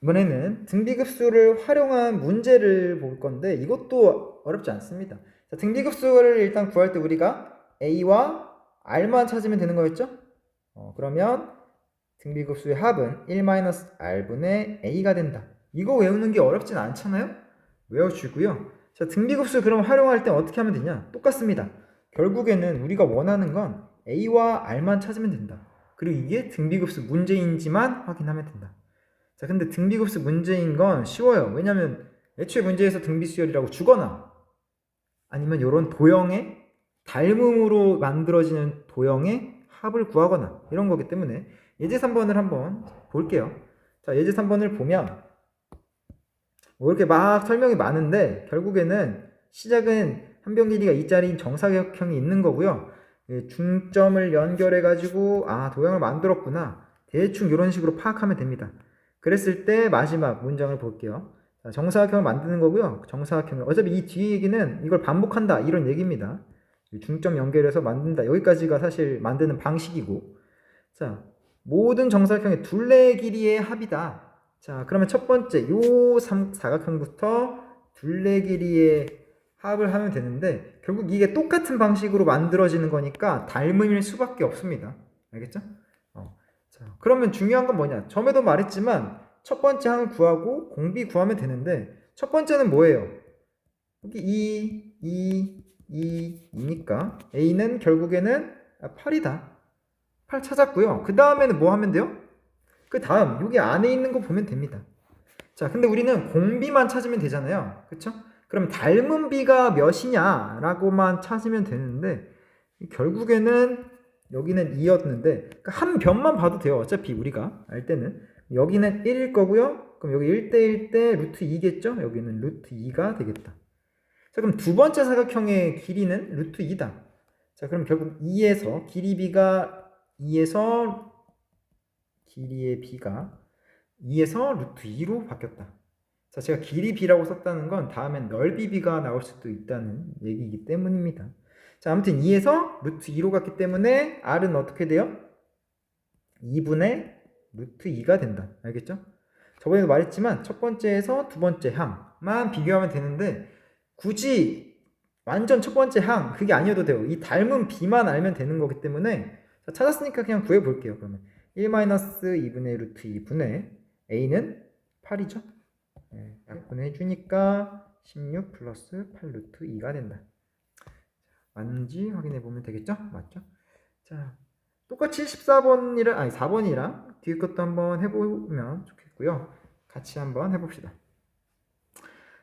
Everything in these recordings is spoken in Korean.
이번에는 등비급수를 활용한 문제를 볼 건데 이것도 어렵지 않습니다. 자, 등비급수를 일단 구할 때 우리가 a와 r만 찾으면 되는 거였죠? 그러면 등비급수의 합은 1-r분의 a가 된다. 이거 외우는 게 어렵진 않잖아요? 외워주고요. 자, 등비급수 그럼 활용할 때 어떻게 하면 되냐? 똑같습니다. 결국에는 우리가 원하는 건 a와 r만 찾으면 된다. 그리고 이게 등비급수 문제인지만 확인하면 된다. 자, 근데 등비급수 문제인 건 쉬워요. 왜냐면 애초에 문제에서 등비수열이라고 주거나 아니면 이런 도형의 닮음으로 만들어지는 도형의 합을 구하거나 이런 거기 때문에 예제 3번을 한번 볼게요. 자, 예제 3번을 보면 뭐 이렇게 막 설명이 많은데 결국에는 시작은 한 변 길이가 2짜리인 정사각형이 있는 거고요. 중점을 연결해 가지고 도형을 만들었구나. 대충 이런 식으로 파악하면 됩니다. 그랬을 때 마지막 문장을 볼게요. 자, 정사각형을 만드는 거고요. 정사각형을 어차피 이 뒤에 얘기는 이걸 반복한다 이런 얘기입니다. 중점 연결해서 만든다. 여기까지가 사실 만드는 방식이고, 자, 모든 정사각형의 둘레 길이의 합이다. 자, 그러면 첫 번째 요 사각형부터 둘레 길이의 합을 하면 되는데 결국 이게 똑같은 방식으로 만들어지는 거니까 닮음일 수밖에 없습니다. 알겠죠? 자, 그러면 중요한 건 뭐냐? 전에도 말했지만 첫 번째 항을 구하고 공비 구하면 되는데 첫 번째는 뭐예요? 여기 2니까 A는 결국에는 8이다. 8 찾았고요. 그 다음에는 뭐 하면 돼요? 그 다음 여기 안에 있는 거 보면 됩니다. 자, 근데 우리는 공비만 찾으면 되잖아요. 그쵸? 그럼 닮은 비가 몇이냐 라고만 찾으면 되는데 결국에는 여기는 2였는데 그러니까 한 변만 봐도 돼요. 어차피 우리가 알 때는 여기는 1일 거고요. 그럼 여기 1대1 때 루트 2겠죠? 여기는 루트 2가 되겠다. 자, 그럼 두 번째 사각형의 길이는 루트 2다. 자, 그럼 결국 2에서 길이 b가 2에서 길이의 b가 2에서 루트 2로 바뀌었다. 자, 제가 길이 b라고 썼다는 건 다음엔 넓이 b가 나올 수도 있다는 얘기이기 때문입니다. 자, 아무튼 2에서 루트 2로 갔기 때문에 r은 어떻게 돼요? 2분의 루트 2가 된다. 알겠죠? 저번에도 말했지만 첫 번째에서 두 번째 항만 비교하면 되는데 굳이 완전 첫 번째 항 그게 아니어도 돼요. 이 닮은 b만 알면 되는 거기 때문에 자, 찾았으니까 그냥 구해볼게요. 그러면 1-2분의 루트 2분의 a는 8이죠? 네, 약분해 주니까 16 플러스 8 루트 2가 된다. 맞는지 확인해 보면 되겠죠? 맞죠? 자, 똑같이 14번이랑 4번이랑 뒤에 것도 한번 해보면 좋겠고요. 같이 한번 해봅시다.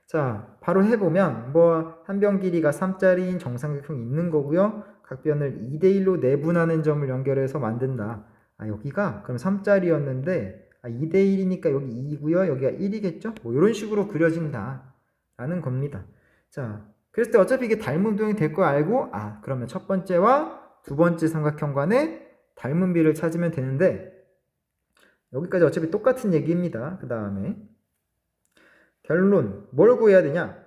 자, 바로 해보면 뭐 한 변 길이가 3짜리인 정삼각형이 있는 거고요. 각 변을 2대1로 내분하는 점을 연결해서 만든다. 여기가 그럼 3짜리였는데 2대1이니까 여기 2고요. 여기가 1이겠죠? 뭐 이런 식으로 그려진다 라는 겁니다. 자, 그랬을 때 어차피 이게 닮은 도형이 될 거 알고 그러면 첫 번째와 두 번째 삼각형 간의 닮은 비를 찾으면 되는데 여기까지 어차피 똑같은 얘기입니다. 그 다음에 결론 뭘 구해야 되냐?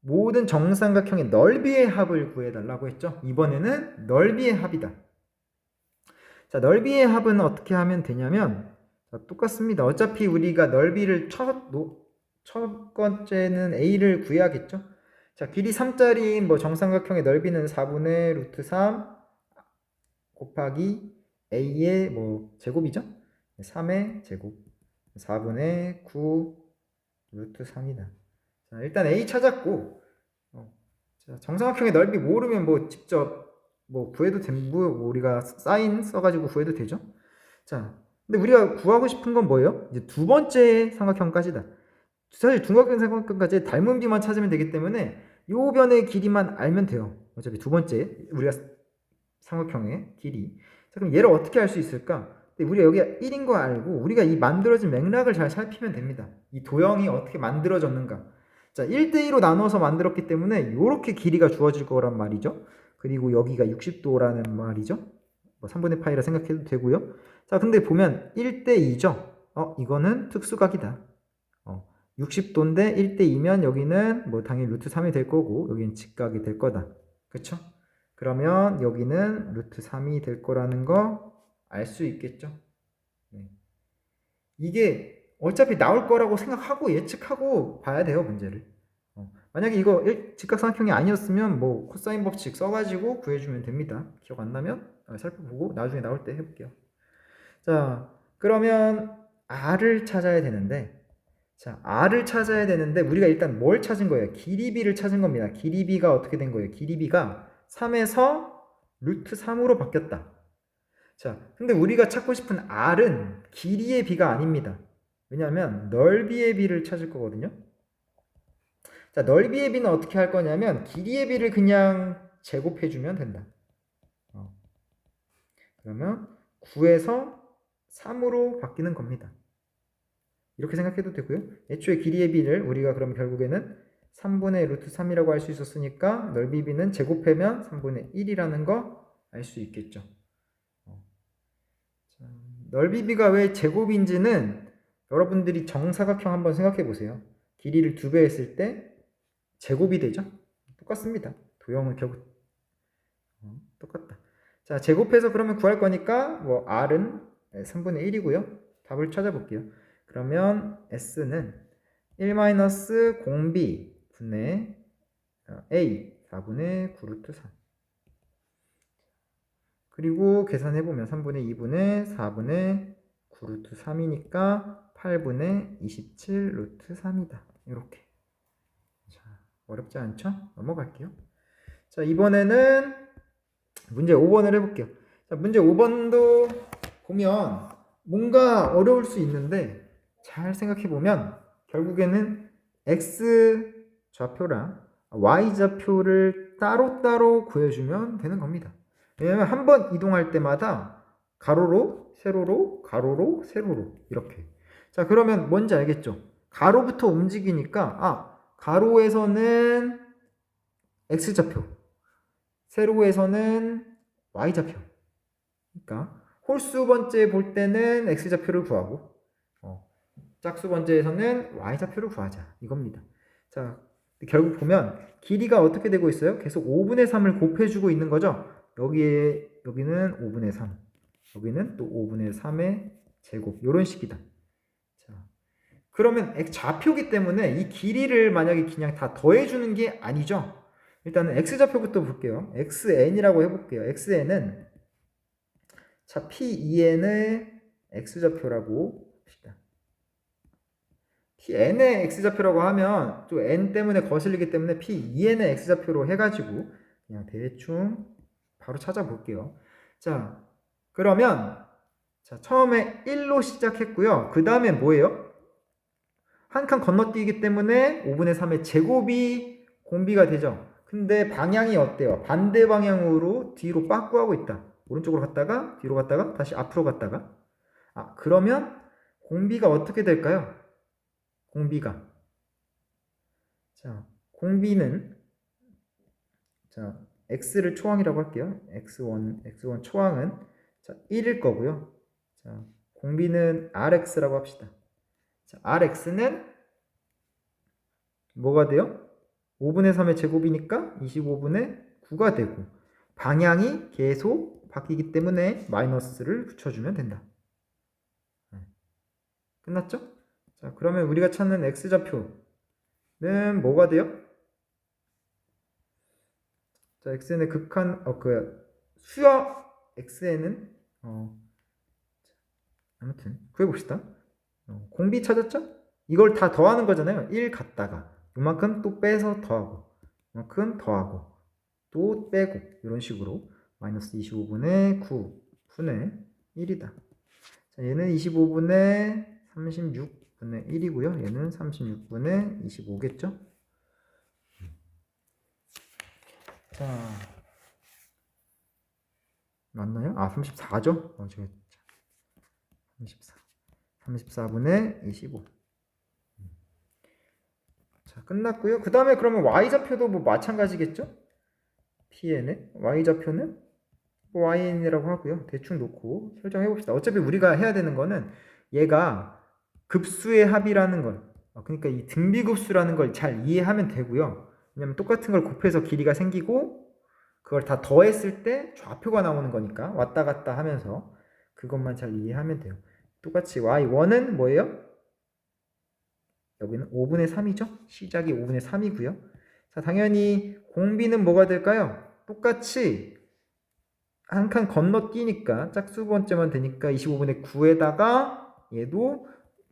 모든 정삼각형의 넓이의 합을 구해달라고 했죠. 이번에는 넓이의 합이다. 자, 넓이의 합은 어떻게 하면 되냐면 자, 똑같습니다. 어차피 우리가 넓이를 첫 번째는 a를 구해야겠죠. 자, 길이 3짜리인 뭐 정삼각형의 넓이는 4분의 루트 3 곱하기 a의 뭐 제곱이죠. 3의 제곱 4분의 9 루트 3이다. 자, 일단 a 찾았고 자, 정삼각형의 넓이 모르면 뭐 직접 뭐 구해도 뭐 우리가 사인 써가지고 구해도 되죠. 자, 근데 우리가 구하고 싶은 건 뭐예요? 이제 두 번째 삼각형까지다. 사실 중각형 삼각형까지 닮은 비만 찾으면 되기 때문에 요 변의 길이만 알면 돼요. 어차피 두 번째 우리가 삼각형의 길이. 자, 그럼 얘를 어떻게 알 수 있을까? 우리가 여기가 1인 거 알고 우리가 이 만들어진 맥락을 잘 살피면 됩니다. 이 도형이 어떻게 만들어졌는가. 자, 1대2로 나눠서 만들었기 때문에 이렇게 길이가 주어질 거란 말이죠. 그리고 여기가 60도라는 말이죠. 뭐 3분의 파이라 생각해도 되고요. 자, 근데 보면 1대2죠. 이거는 특수각이다. 60도인데 1대2면 여기는 뭐 당연히 루트 3이 될 거고 여기는 직각이 될 거다. 그쵸? 그러면 여기는 루트 3이 될 거라는 거 알 수 있겠죠? 네. 이게 어차피 나올 거라고 생각하고 예측하고 봐야 돼요, 문제를. 만약에 이거 직각삼각형이 아니었으면 뭐 코사인 법칙 써가지고 구해주면 됩니다. 기억 안 나면 살펴보고 나중에 나올 때 해볼게요. 자, 그러면 R을 찾아야 되는데, 자, R을 찾아야 되는데 우리가 일단 뭘 찾은 거예요? 길이 B를 찾은 겁니다. 길이 B가 어떻게 된 거예요? 길이 B가 3에서 루트 3으로 바뀌었다. 자, 근데 우리가 찾고 싶은 R은 길이의 B가 아닙니다. 왜냐하면 넓이의 B를 찾을 거거든요. 자, 넓이의 B는 어떻게 할 거냐면 길이의 B를 그냥 제곱해주면 된다. 그러면 9에서 3으로 바뀌는 겁니다. 이렇게 생각해도 되고요. 애초에 길이의 B를 우리가 그럼 결국에는 3분의 루트 3이라고 할 수 있었으니까 넓이 B는 제곱하면 3분의 1이라는 거 알 수 있겠죠. 자, 넓이 B가 왜 제곱인지는 여러분들이 정사각형 한번 생각해 보세요. 길이를 2배 했을 때 제곱이 되죠? 똑같습니다. 도형은 결국 똑같다. 자, 제곱해서 그러면 구할 거니까 뭐 R은 3분의 1이고요. 답을 찾아볼게요. 그러면 S는 1-0B 분의 A 4분의 9 루트 3. 그리고 계산해보면 3분의 2분의 4분의 9 루트 3이니까 8분의 27 루트 3이다. 이렇게. 자, 어렵지 않죠? 넘어갈게요. 자, 이번에는 문제 5번을 해볼게요. 자, 문제 5번도 보면 뭔가 어려울 수 있는데 잘 생각해보면 결국에는 X 좌표랑 Y 좌표를 따로따로 구해주면 되는 겁니다. 왜냐면 한 번 이동할 때마다 가로로, 세로로, 가로로, 세로로 이렇게. 자, 그러면 뭔지 알겠죠? 가로부터 움직이니까 가로에서는 X좌표, 세로에서는 Y좌표. 그러니까 홀수 번째 볼 때는 X좌표를 구하고 짝수 번째에서는 Y좌표를 구하자 이겁니다. 자, 결국 보면 길이가 어떻게 되고 있어요? 계속 5분의 3을 곱해주고 있는 거죠. 여기는 5분의 3, 여기는 또 5분의 3의 제곱 이런 식이다. 자, 그러면 좌표기 때문에 이 길이를 만약에 그냥 다 더해주는 게 아니죠. 일단은 X좌표부터 볼게요. XN이라고 해볼게요. XN은 자, P2N의 X좌표라고 합시다. N의 X좌표라고 하면 또 N 때문에 거슬리기 때문에 P2N의 X좌표로 해가지고 그냥 대충 바로 찾아볼게요. 자, 그러면 자, 처음에 1로 시작했고요. 그 다음에 뭐예요? 한 칸 건너뛰기 때문에 5분의 3의 제곱이 공비가 되죠. 근데 방향이 어때요? 반대 방향으로 뒤로 빠꾸하고 있다. 오른쪽으로 갔다가 뒤로 갔다가 다시 앞으로 갔다가 그러면 공비가 어떻게 될까요? 공비가 자, 공비는 자, x를 초항이라고 할게요. x1 초항은 자, 1일 거고요. 자, 공비는 rx라고 합시다. 자, rx는 뭐가 돼요? 5분의 3의 제곱이니까 25분의 9가 되고 방향이 계속 바뀌기 때문에 마이너스를 붙여주면 된다. 끝났죠? 자, 그러면 우리가 찾는 x좌표는 뭐가 돼요? 자, xn의 극한 수열 xn은 아무튼 구해봅시다. 공비 찾았죠? 이걸 다 더하는 거잖아요. 1 갔다가 이만큼 또 빼서 더하고 이만큼 더하고 또 빼고 이런 식으로 마이너스 25분의 9 분의 1이다. 자, 얘는 25분의 36분의 1이고요. 얘는 36분의 25겠죠? 자, 맞나요? 34죠? 제가 34. 34분의 25. 자, 끝났고요. 그 다음에 그러면 y좌표도 뭐 마찬가지겠죠? pn의 y좌표는 yn이라고 하고요. 대충 놓고 설정해 봅시다. 어차피 우리가 해야 되는 거는 얘가 급수의 합이라는 걸, 그러니까 이 등비급수라는 걸 잘 이해하면 되고요. 왜냐면 똑같은 걸 곱해서 길이가 생기고 그걸 다 더했을 때 좌표가 나오는 거니까 왔다 갔다 하면서 그것만 잘 이해하면 돼요. 똑같이 y1은 뭐예요? 여기는 5분의 3이죠. 시작이 5분의 3이고요. 자, 당연히 공비는 뭐가 될까요? 똑같이 한 칸 건너뛰니까 짝수 번째만 되니까 25분의 9에다가 얘도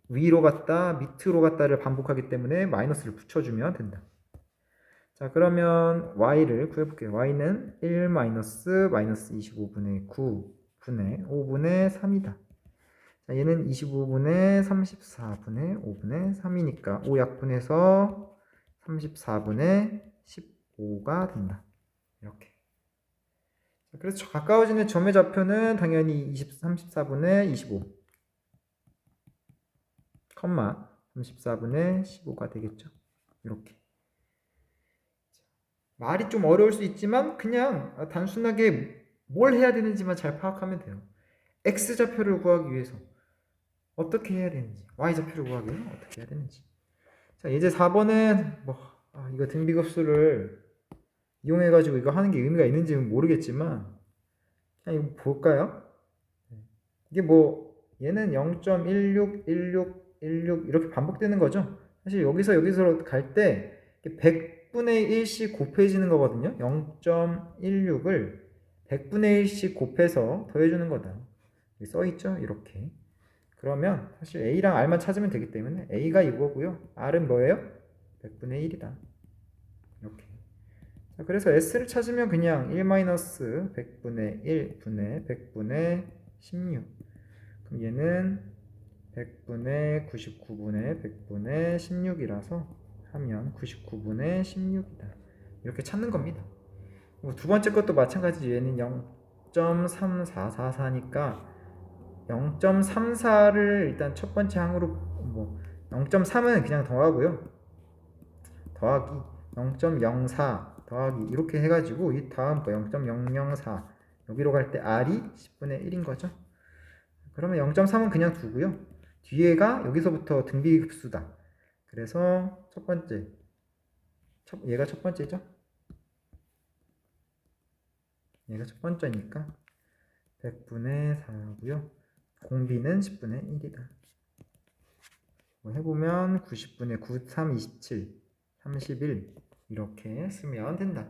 위로 갔다 밑으로 갔다를 반복하기 때문에 마이너스를 붙여주면 된다. 자, 그러면 y를 구해볼게요. y는 1 마이너스 25분의 9분의 5분의 3이다. 자, 얘는 25분의 34분의 5분의 3이니까 5약분해서 34분의 15가 된다. 이렇게. 자, 그래서 가까워지는 점의 좌표는 당연히 34분의 25, 34분의 15가 되겠죠. 이렇게. 말이 좀 어려울 수 있지만 그냥 단순하게 뭘 해야 되는지만 잘 파악하면 돼요. x좌표를 구하기 위해서 어떻게 해야 되는지, y좌표를 구하기 위해서 어떻게 해야 되는지. 자, 이제 4번은 이거 등비급수를 이용해가지고 이거 하는 게 의미가 있는지는 모르겠지만 그냥 이거 볼까요? 이게 얘는 0.16, 16, 16 이렇게 반복되는 거죠. 사실 여기서 갈 때 100분의 1씩 곱해지는 거거든요. 0.16을 100분의 1씩 곱해서 더해주는 거다. 여기 써있죠? 이렇게. 그러면 사실 A랑 R만 찾으면 되기 때문에 A가 이거고요. R은 뭐예요? 100분의 1이다. 이렇게. 자, 그래서 S를 찾으면 그냥 1-100분의 1분의 100분의 16. 그럼 얘는 100분의 99분의 100분의 16이라서 하면 99분의 16이다. 이렇게 찾는 겁니다. 두 번째 것도 마찬가지. 얘는 0.3444니까 0.34를 일단 첫 번째 항으로 0.3은 그냥 더하고요. 더하기 0.04 더하기 이렇게 해가지고 이 다음 거 0.004 여기로 갈 때 R이 10분의 1인 거죠. 그러면 0.3은 그냥 두고요. 뒤에가 여기서부터 등비급수다. 그래서 첫 번째 얘가 첫 번째죠. 얘가 첫 번째니까 100분의 4고요. 공비는 10분의 1이다. 해보면 90분의 9, 3, 27, 31 이렇게 쓰면 된다.